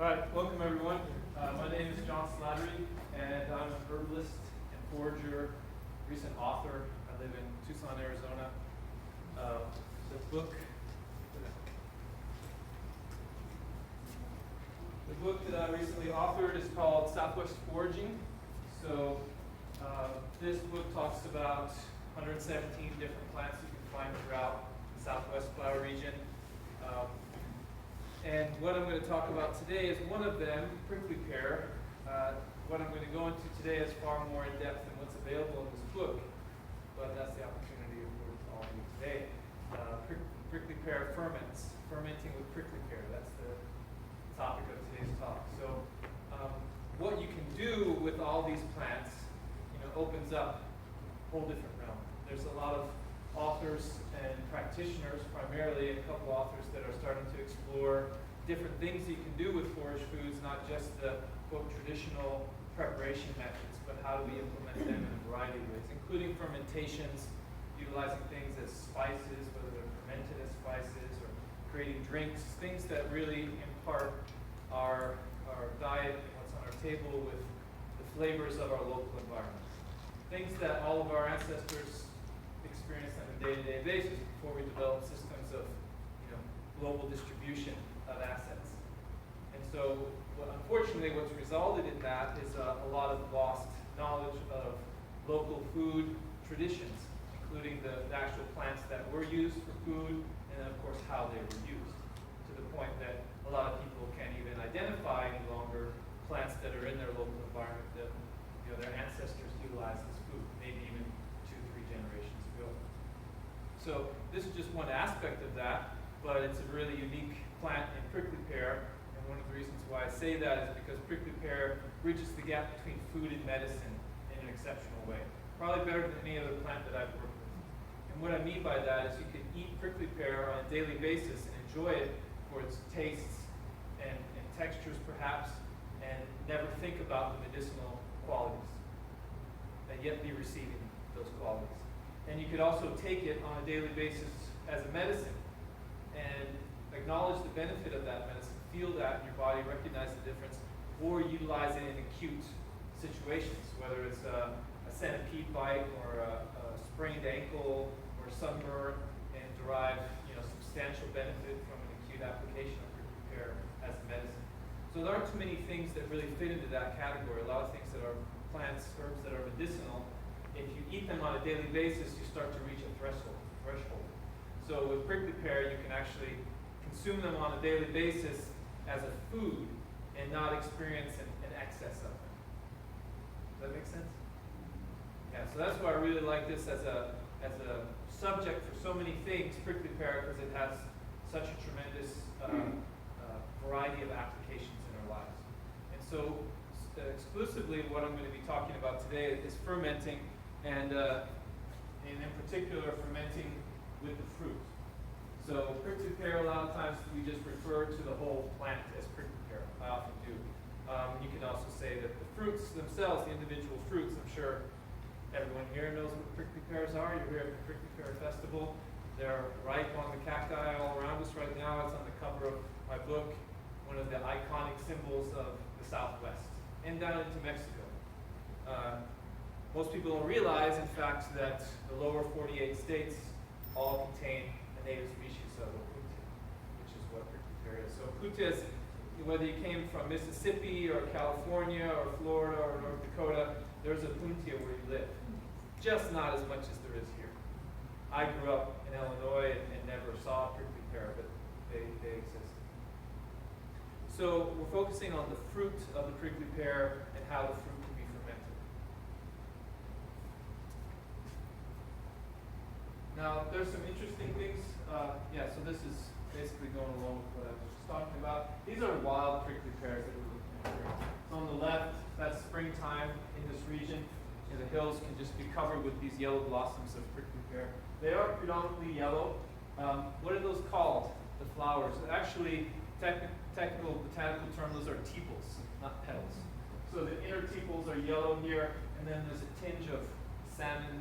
All right, welcome everyone. My name is John Slattery, and I'm an herbalist and forager, recent author. I live in Tucson, Arizona. The book that I recently authored is called Southwest Foraging. So this book talks about 117 different plants you can find throughout the Southwest flower region. And what I'm going to talk about today is one of them, prickly pear. What I'm going to go into today is far more in depth than what's available in this book, but that's the opportunity for all of you today. Prickly pear ferments, fermenting with prickly pear. That's the topic of today's talk. So what you can do with all these plants, opens up a whole different realm. There's a lot of authors and practitioners, primarily a couple authors that are starting to explore different things you can do with forage foods, not just the quote traditional preparation methods, but how do we implement them in a variety of ways, including fermentations, utilizing things as spices, whether they're fermented as spices or creating drinks, things that really impart our diet and what's on our table with the flavors of our local environment. Things that all of our ancestors experienced on a day-to-day basis before we developed systems of global distribution of assets. And so unfortunately what's resulted in that is a lot of lost knowledge of local food traditions, including the actual plants that were used for food and of course how they were used, to the point that a lot of people can't even identify any longer plants that are in their local environment that their ancestors utilized as food, maybe even 2-3 generations ago. So this is just one aspect of that, but it's a really unique plant in prickly pear, and one of the reasons why I say that is because prickly pear bridges the gap between food and medicine in an exceptional way. Probably better than any other plant that I've worked with. And what I mean by that is you can eat prickly pear on a daily basis and enjoy it for its tastes and textures perhaps, and never think about the medicinal qualities, and yet be receiving those qualities. And you could also take it on a daily basis as a medicine and acknowledge the benefit of that medicine, feel that in your body, recognize the difference, or utilize it in acute situations, whether it's a centipede bite or a sprained ankle or sunburn, and derive substantial benefit from an acute application of prickly pear as a medicine. So there aren't too many things that really fit into that category. A lot of things that are plants, herbs that are medicinal. If you eat them on a daily basis, you start to reach a threshold. So with prickly pear, you can actually consume them on a daily basis as a food and not experience an excess of them. Does that make sense? Yeah, so that's why I really like this as a subject for so many things, prickly pear, because it has such a tremendous variety of applications in our lives. And so exclusively what I'm going to be talking about today is fermenting, and in particular fermenting with the fruit. So prickly pear, a lot of times we just refer to the whole plant as prickly pear. I often do. You can also say that the fruits themselves, the individual fruits, I'm sure everyone here knows what prickly pears are. You're here at the Prickly Pear Festival. They're ripe on the cacti all around us right now. It's on the cover of my book, one of the iconic symbols of the Southwest, and down into Mexico. Most people don't realize, in fact, that the lower 48 states all contain a native species of opuntia, which is what prickly pear is. So opuntia is, whether you came from Mississippi or California or Florida or North Dakota, there's opuntia where you live. Just not as much as there is here. I grew up in Illinois and never saw prickly pear, but they exist. So we're focusing on the fruit of the prickly pear and how the fruit can be fermented. Now, there's some interesting things. So this is basically going along with what I was just talking about. These are wild prickly pears that we're looking at here. So on the left, that's springtime in this region. And the hills can just be covered with these yellow blossoms of prickly pear. They are predominantly yellow. What are those called? The flowers. Actually, technical botanical term, those are tepals, not petals. So the inner tepals are yellow here, and then there's a tinge of salmon,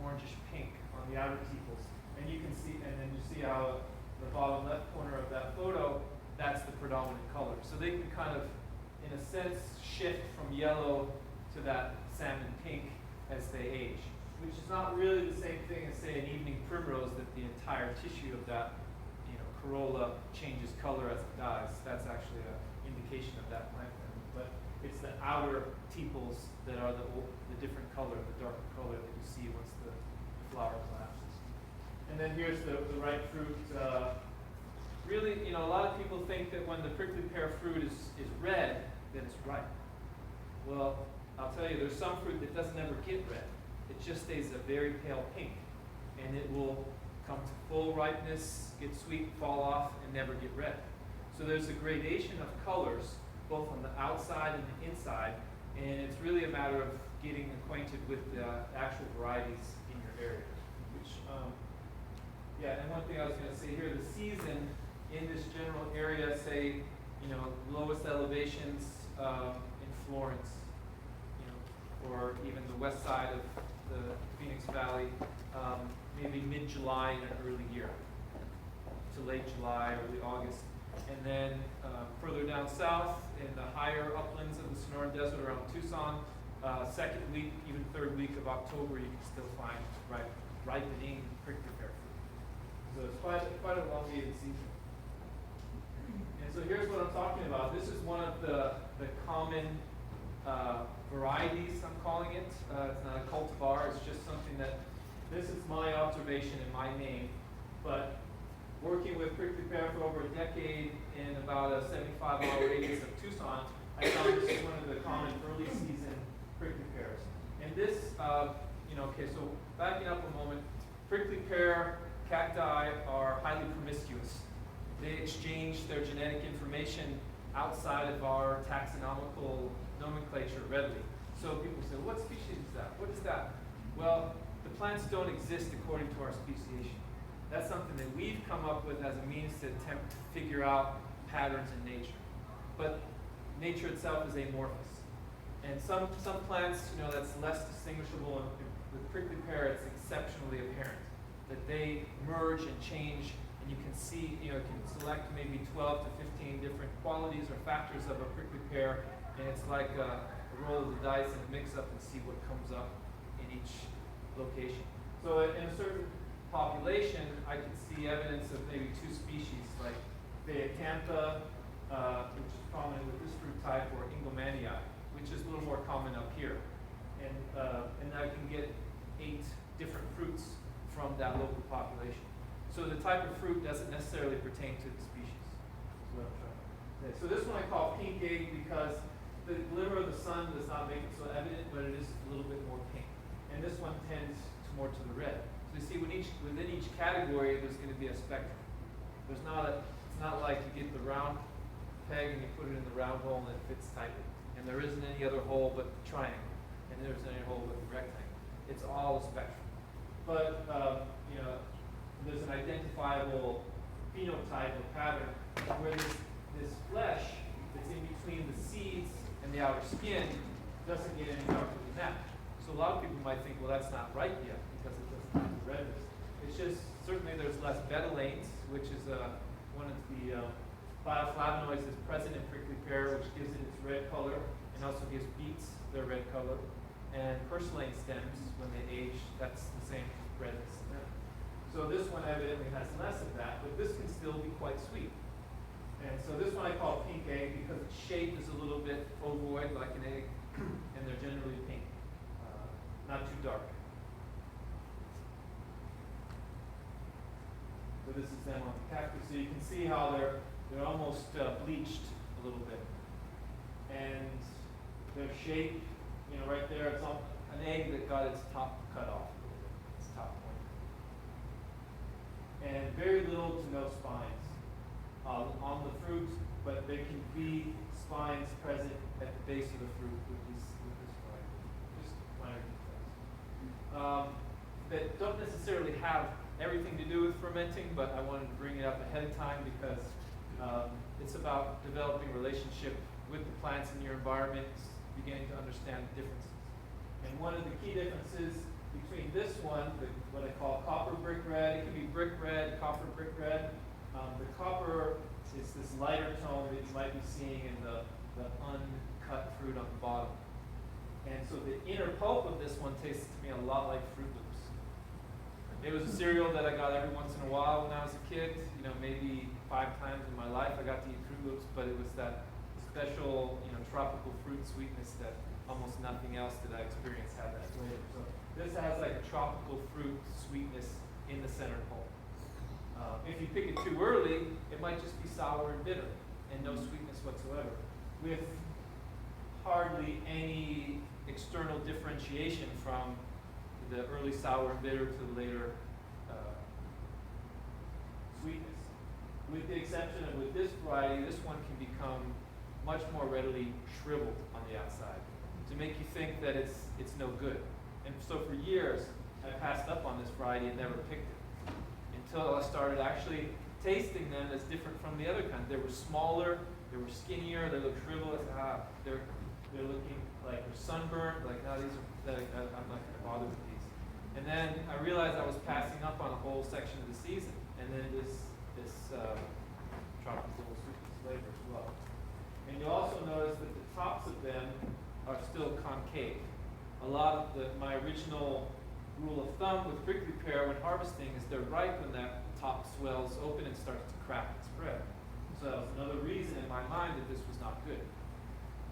orangish pink on the outer tepals. And you can see, and then you see how the bottom left corner of that photo, that's the predominant colors. So they can kind of, in a sense, shift from yellow to that salmon pink as they age, which is not really the same thing as, say, an evening primrose, that the entire tissue of that, corolla changes color as it dies. That's actually an indication of that plant family. But it's the outer tepals that are the different color, the darker color that you see once the flower collapses. And then here's the ripe fruit. Really, a lot of people think that when the prickly pear fruit is red, then it's ripe. Well, I'll tell you, there's some fruit that doesn't ever get red. It just stays a very pale pink, and it will come to full ripeness, get sweet, fall off, and never get red. So there's a gradation of colors, both on the outside and the inside, and it's really a matter of getting acquainted with the actual varieties in your area. Which, and one thing I was going to say here, the season in this general area, say, lowest elevations in Florence, or even the west side of the Phoenix Valley, maybe mid-July in an early year to late July, early August. And then further down south in the higher uplands of the Sonoran Desert around Tucson, second week, even third week of October, you can still find ripening prickly pear fruit. So it's quite a elongated season. And so here's what I'm talking about. This is one of the common varieties, I'm calling it. It's not a cultivar, it's just something that, this is my observation and my name, but working with prickly pear for over a decade in about a 75-mile radius of Tucson, I found this is one of the common early season prickly pears. And this, so backing up a moment, prickly pear cacti are highly promiscuous. They exchange their genetic information outside of our taxonomical nomenclature readily. So people say, what species is that? What is that? Well, the plants don't exist according to our speciation. That's something that we've come up with as a means to attempt to figure out patterns in nature. But nature itself is amorphous. And some plants, that's less distinguishable. With prickly pear, it's exceptionally apparent that they merge and change, and you can see, you can select maybe 12 to 15 different qualities or factors of a prickly pear, and it's like a roll of the dice and mix up and see what comes up in each location. So in a certain population, I could see evidence of maybe two species, like Phaeacantha, which is prominent with this fruit type, or Ingomanii, which is a little more common up here. And I can get 8 different fruits from that local population. So the type of fruit doesn't necessarily pertain to the species. Is what I'm trying to say. So this one I call pink egg because the glimmer of the sun does not make it so evident, but it is a little bit more pink. And this one tends more to the red. So you see, within each category, there's going to be a spectrum. It's not like you get the round peg and you put it in the round hole and it fits tightly. And there isn't any other hole but the triangle. And there isn't any hole but the rectangle. It's all a spectrum. But, there's an identifiable phenotype or pattern where this flesh that's in between the seeds and the outer skin doesn't get any darker than that. So a lot of people might think, well, that's not ripe yet because it doesn't have the redness. It's just, certainly there's less betalains, which is one of the bioflavonoids that's present in prickly pear, which gives it its red color, and also gives beets their red color. And purslane stems, when they age, that's the same redness. So this one evidently has less of that, but this can still be quite sweet. And so this one I call pink egg because its shape is a little bit ovoid, like an egg, and they're generally pink, not too dark. So this is them on the cactus. So you can see how they're almost bleached a little bit. And their shape, right there, it's an egg that got its top cut off, its top point. And very little to no spines on the fruit, but there can be spines present at the base of the fruit with this variety. Just minor details. That don't necessarily have everything to do with fermenting, but I wanted to bring it up ahead of time because it's about developing relationship with the plants in your environment, beginning to understand the differences. And one of the key differences between this one, what I call copper brick red, it can be brick red, copper brick red, The copper is this lighter tone that you might be seeing in the uncut fruit on the bottom. And so the inner pulp of this one tastes to me a lot like Fruit Loops. It was a cereal that I got every once in a while when I was a kid. You know, maybe 5 times in my life I got to eat Fruit Loops, but it was that special, you know, tropical fruit sweetness that almost nothing else that I experienced had that flavor. So this has like a tropical fruit sweetness in the center pulp. If you pick it too early, it might just be sour and bitter and no sweetness whatsoever, with hardly any external differentiation from the early sour and bitter to the later sweetness. With the exception of with this variety, this one can become much more readily shriveled on the outside to make you think that it's no good. And so for years, I passed up on this variety and never picked it until I started actually tasting them as different from the other kind. They were smaller, they were skinnier, they looked shriveled. I said, they're looking like they're sunburned. Like, no, these are, I'm not going to bother with these. And then I realized I was passing up on a whole section of the season, and then this tropical sweetness flavor as well. And you also notice that the tops of them are still concave. A lot of my original rule of thumb with prickly pear when harvesting is they're ripe when that top swells open and starts to crack and spread. So that was another reason in my mind that this was not good.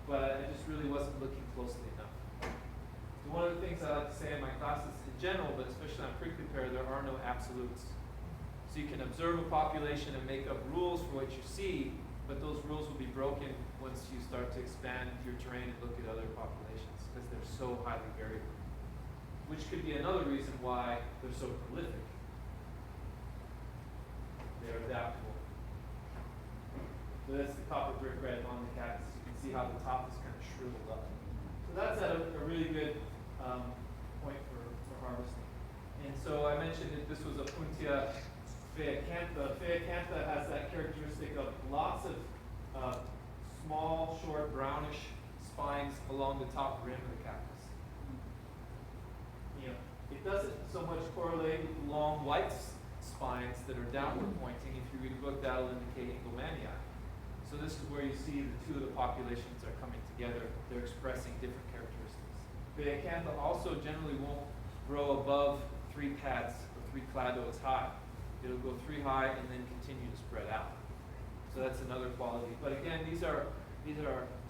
But I just really wasn't looking closely enough. So one of the things I like to say in my classes in general, but especially on prickly pear, there are no absolutes. So you can observe a population and make up rules for what you see, but those rules will be broken once you start to expand your terrain and look at other populations, because they're so highly variable. Which could be another reason why they're so prolific. They're adaptable. So that's the copper brick red on the cactus. You can see how the top is kind of shriveled up. So that's at a really good point for harvesting. And so I mentioned that this was a Puntia phaeacantha. Phaeacantha has that characteristic of lots of small, short, brownish spines along the top rim of the cactus. You know, it doesn't so much correlate with long white spines that are downward pointing. If you read a book, that'll indicate Engelmannii. So this is where you see the two of the populations are coming together. They're expressing different characteristics. Phaeacantha also generally won't grow above 3 pads or 3 clados high. It'll go 3 high and then continue to spread out. So that's another quality. But again, these are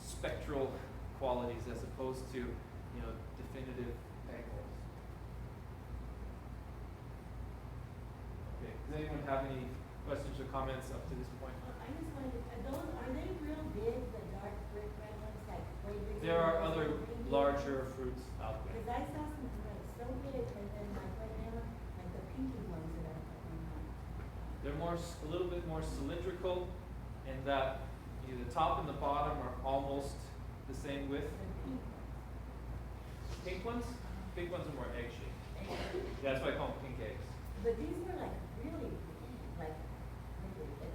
spectral qualities as opposed to, you know, definitive angles. Okay. Does anyone have any questions or comments up to this point? I just wanted to, are they real big, the dark brick red ones, like way bigger? There are other larger fruits out there. Because I saw some like so big, and then like right now, like the pinky ones that are They're a little bit more cylindrical, in that the top and the bottom are almost the same width. Pink ones? Pink ones are more egg-shaped. Yeah, that's why I call them pink eggs. But these were like really big, like.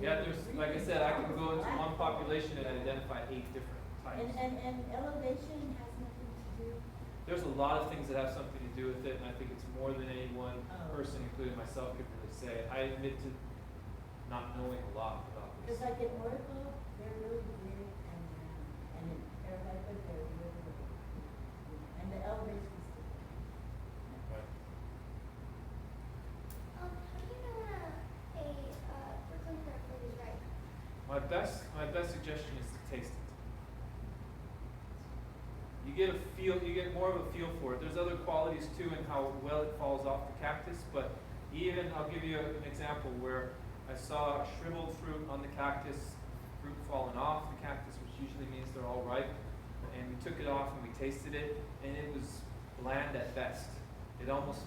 Yeah, there's, like I said, I can go into one population and identify 8 different types. And elevation has nothing to do. There's a lot of things that have something to do with it, and I think it's more than any one person, including myself, could really say. I admit to not knowing a lot about this. Because like in Oracle, they're really big, and in Herbalism, they're really big. And the elevation is different. Right. How do you know when a prickly pear fruit is ripe? My best suggestion is to taste it. You get more of a feel for it. There's other qualities too in how well it falls off the cactus, but even, I'll give you an example where I saw shriveled fruit on the cactus, fruit falling off the cactus, which usually means they're all ripe, and we took it off and we tasted it, and it was bland at best. It almost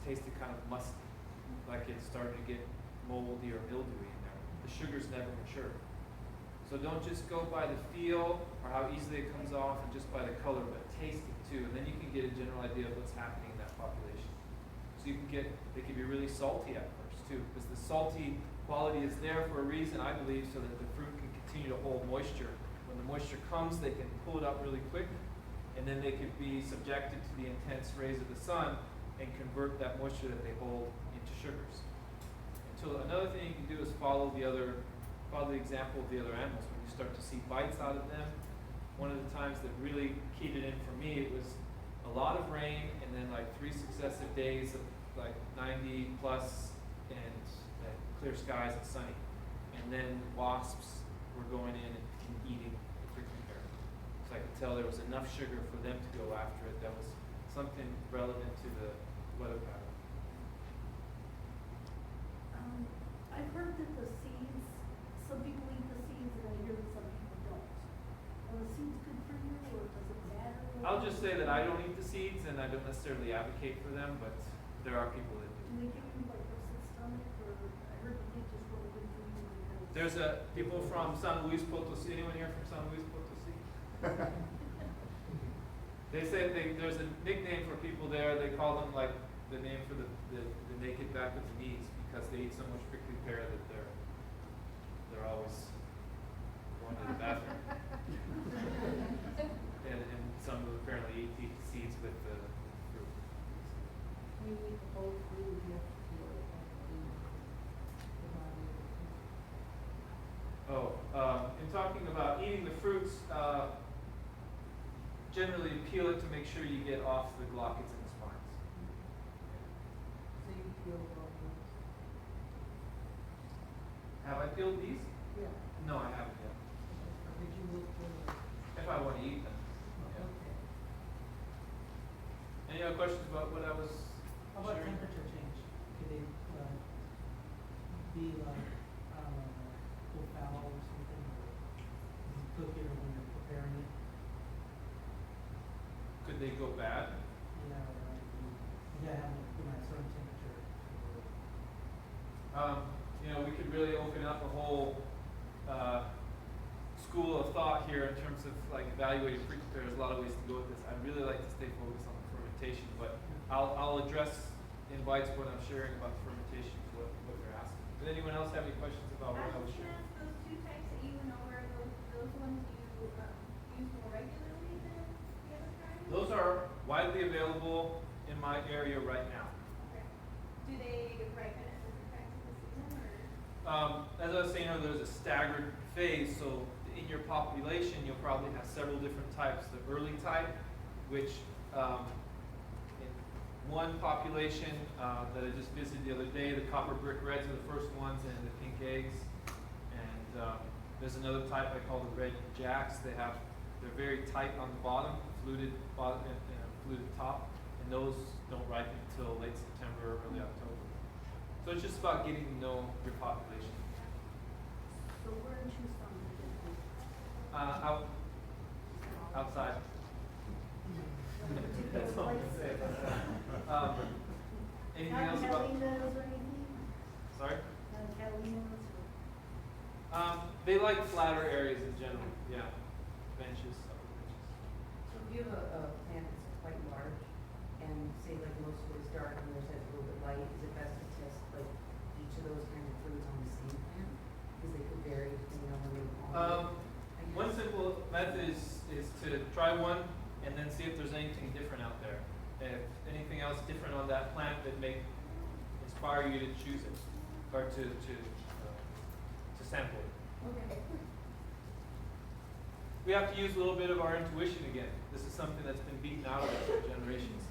tasted kind of musty, like it started to get moldy or mildewy in there. The sugars never matured. So don't just go by the feel or how easily it comes off and just by the color, but taste it too, and then you can get a general idea of what's happening in that population. So you can get, they can be really salty at first too, because the salty quality is there for a reason, I believe, so that the fruit can continue to hold moisture. When the moisture comes, they can pull it up really quick, and then they could be subjected to the intense rays of the sun and convert that moisture that they hold into sugars, into So another thing you can do is follow the example of the other animals. When you start to see bites out of them, one of the times that really keyed it in for me, it was a lot of rain and then like 3 successive days of like 90 plus and clear skies and sunny. And then wasps were going in and eating the prickly pear. So I could tell there was enough sugar for them to go after it. That was something relevant to the weather pattern. I've heard that the seeds, some people eat the seeds and I hear that some people don't. Are the seeds good for you or does it matter? I'll just say that I don't eat the seeds and I don't necessarily advocate for them, but there are people that do. Do they give you like upset stomach or I heard that they just really good for you because. There's people from San Luis Potosí. Anyone here from San Luis Potosí? They say there's a nickname for people there. They call them like the name for the naked back of the knees because they eat so much prickly pear that they're always going to the bathroom. and some of them apparently eat the seeds with the fruit. We eat the whole food, you have to feel it. In talking about eating the fruits, generally peel it to make sure you get off the glochids and the spines. So you feel all those. Have I peeled these? Yeah. No, I haven't yet. Or did you look for it? If I want to eat them. Yeah. Okay. Any other questions about what I was How about sharing? temperature change? Could they be like, I don't know, full foul or something? Or you cook it or when you're preparing it? Could they go bad? Yeah, or you gotta have it put at a certain temperature. We could really open up a whole school of thought here in terms of like evaluating prickly pear. There's a lot of ways to go with this. I'd really like to stay focused on the fermentation, but I'll address in bites what I'm sharing about fermentation, what they're asking. Did anyone else have any questions about what I was sharing? Those two types that you went over, those ones you use more regularly than the other kinds? Those are widely available in my area right now. Okay. Do they ripen at different times of the season or? As I was saying earlier, there's a staggered phase, so in your population, you'll probably have several different types. The early type, which in one population that I just visited the other day, the copper brick reds are the first ones, and the pink eggs. And there's another type I call the red jacks. They're very tight on the bottom, fluted bottom and fluted top, and those don't ripen until late September or early October. So it's just about getting to know your population. So where in Tucson do you think? Outside. That's all I can say about that. Anything Not else about? Catalinas or anything? Sorry? Not Catalinas or? They like flatter areas in general. Yeah, benches, upper benches. So if you have a plant that's quite large, and say like most of it is dark and yours has a little bit light, is it best to test like each of those kinds of fruits on the same plant? Because they could vary depending on where you're growing. One simple method is to try one and then see if there's anything different out there. If anything else different on that plant that may inspire you to choose it or to sample it. Okay. We have to use a little bit of our intuition again. This is something that's been beaten out of us for generations.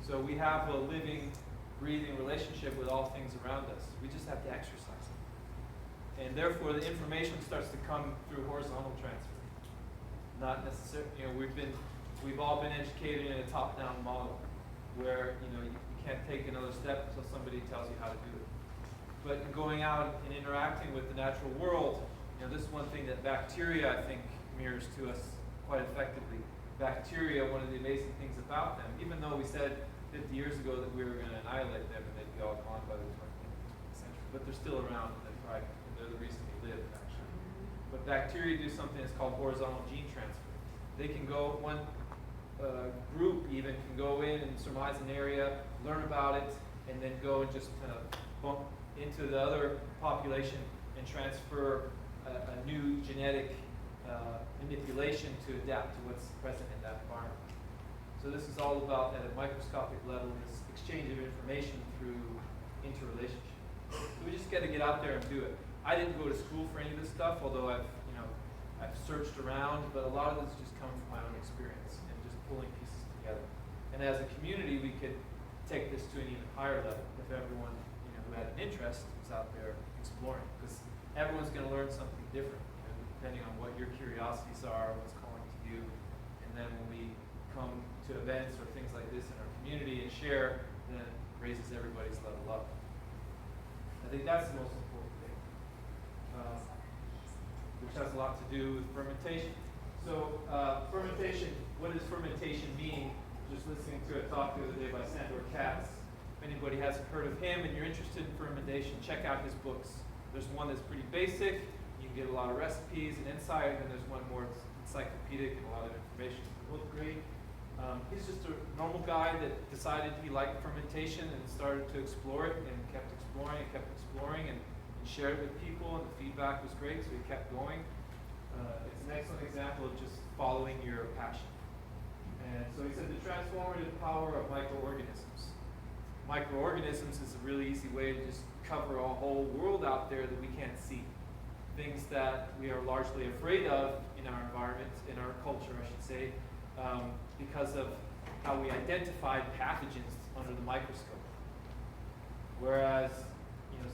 So we have a living, breathing relationship with all things around us. We just have to exercise it. And therefore the information starts to come through horizontal transfer. Not necessarily, we've all been educated in a top-down model where, you can't take another step until somebody tells you how to do it. But going out and interacting with the natural world, this is one thing that bacteria, I think, mirrors to us quite effectively. Bacteria, one of the amazing things about them, even though we said 50 years ago that we were going to annihilate them and they'd be all gone by the 20th century, but they're still around and they're thriving, and they're the reason we live, actually. But bacteria do something that's called horizontal gene transfer. They can go, one group even can go in and surmise an area, learn about it, and then go and just kind of bump into the other population and transfer a new genetic manipulation to adapt to what's present in that environment. So this is all about, at a microscopic level, this exchange of information through interrelationship. So we just got to get out there and do it. I didn't go to school for any of this stuff, although I've searched around, but a lot of this just comes from my own experience and just pulling pieces together. And as a community, we could take this to an even higher level if everyone, who had an interest was out there exploring, because everyone's going to learn something different, depending on what your curiosities are, what's calling to you. And then when we come to events or things like this in our community and share, then it raises everybody's level up. I think that's the most important thing, which has a lot to do with fermentation. So fermentation, what does fermentation mean? Just listening to a talk the other day by Sandor Katz. If anybody hasn't heard of him and you're interested in fermentation, check out his books. There's one that's pretty basic, you can get a lot of recipes and insight, and there's one more encyclopedic and a lot of information. They're both great. He's just a normal guy that decided he liked fermentation and started to explore it and kept exploring and shared it with people, and the feedback was great, so he kept going. It's an excellent example of just following your passion. And so he said the transformative power of microorganisms. Microorganisms is a really easy way to just cover a whole world out there that we can't see. Things that we are largely afraid of in our environment, in our culture, I should say, because of how we identified pathogens under the microscope. Whereas,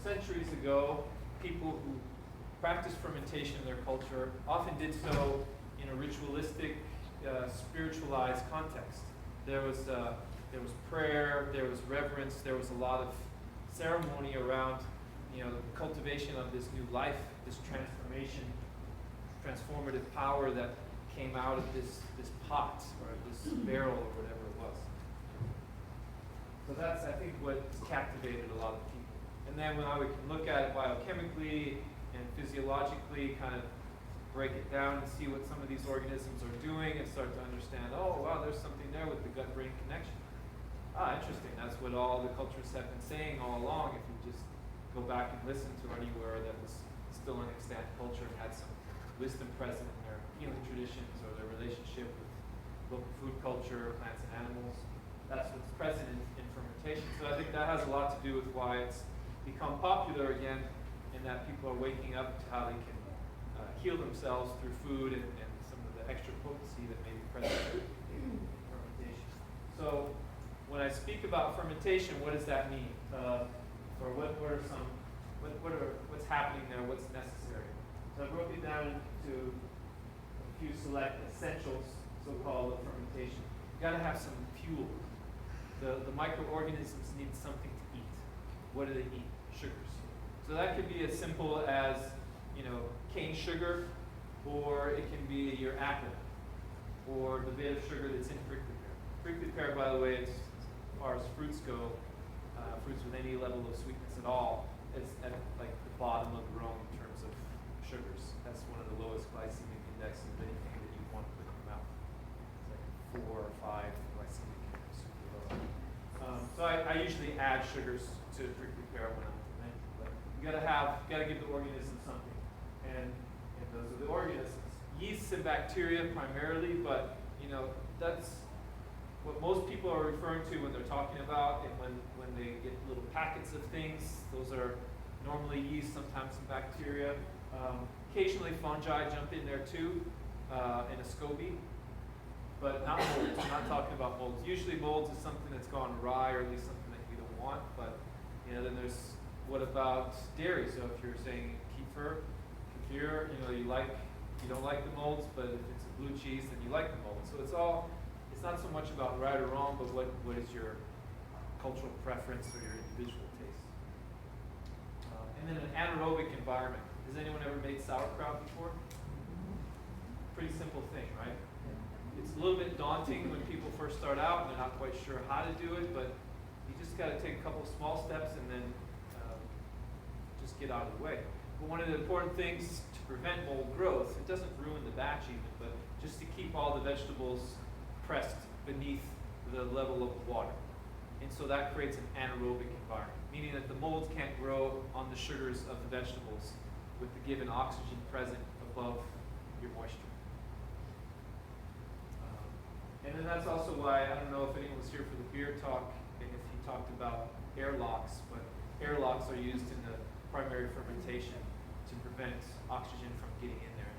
centuries ago, people who practiced fermentation in their culture often did so in a ritualistic, spiritualized context. There was prayer, there was reverence, there was a lot of ceremony around, the cultivation of this new life, this transformation, transformative power that came out of this pot or this barrel or whatever it was. So that's, I think, what captivated a lot of people. And then when we can look at it biochemically and physiologically, kind of break it down and see what some of these organisms are doing and start to understand, oh, wow, there's something there with the gut-brain connection. Interesting. That's what all the cultures have been saying all along. If you just go back and listen to anywhere that was still an extant culture and had some wisdom present in their healing traditions or their relationship with local food culture, plants and animals, that's what's present in fermentation. So I think that has a lot to do with why it's become popular again, in that people are waking up to how they can heal themselves through food and some of the extra potency that may be present in fermentation. So when I speak about fermentation, what does that mean? Or what's happening there? What's necessary? So I broke it down into a few select essentials, so-called, of fermentation. You got to have some fuel. The microorganisms need something to eat. What do they eat? Sugars. So that could be as simple as, cane sugar, or it can be your apple, or the bit of sugar that's in prickly pear. Prickly pear, by the way, as far as fruits go, fruits with any level of sweetness at all, is at like the bottom of the rung in terms of sugars. That's one of the lowest glycemic indexes of anything that you want to put in your mouth. It's like 4 or 5 glycemic index, super low. So I usually add sugars to prickly pear when I'm fermenting, but you gotta give the organism something, and those are the organisms. Yeasts and bacteria primarily, but that's what most people are referring to when they're talking about, and when they get little packets of things, those are normally yeast, sometimes some bacteria. Occasionally fungi jump in there too, in a SCOBY, but not molds. I'm not talking about molds. Usually molds is something that's gone awry, or at least something that you don't want, but then there's, what about dairy? So if you're saying kefir, you don't like the molds, but if it's a blue cheese, then you like the molds. So it's not so much about right or wrong, but what is your cultural preference or your individual taste. And then an anaerobic environment. Has anyone ever made sauerkraut before? Pretty simple thing, right? It's a little bit daunting when people first start out and they're not quite sure how to do it, but you just got to take a couple of small steps and then just get out of the way. But one of the important things to prevent mold growth, it doesn't ruin the batch even, but just to keep all the vegetables pressed beneath the level of the water. And so that creates an anaerobic environment, meaning that the molds can't grow on the sugars of the vegetables with the given oxygen present above your moisture. And then that's also why, I don't know if anyone was here for the beer talk, and if he talked about airlocks, but airlocks are used in the primary fermentation to prevent oxygen from getting in there.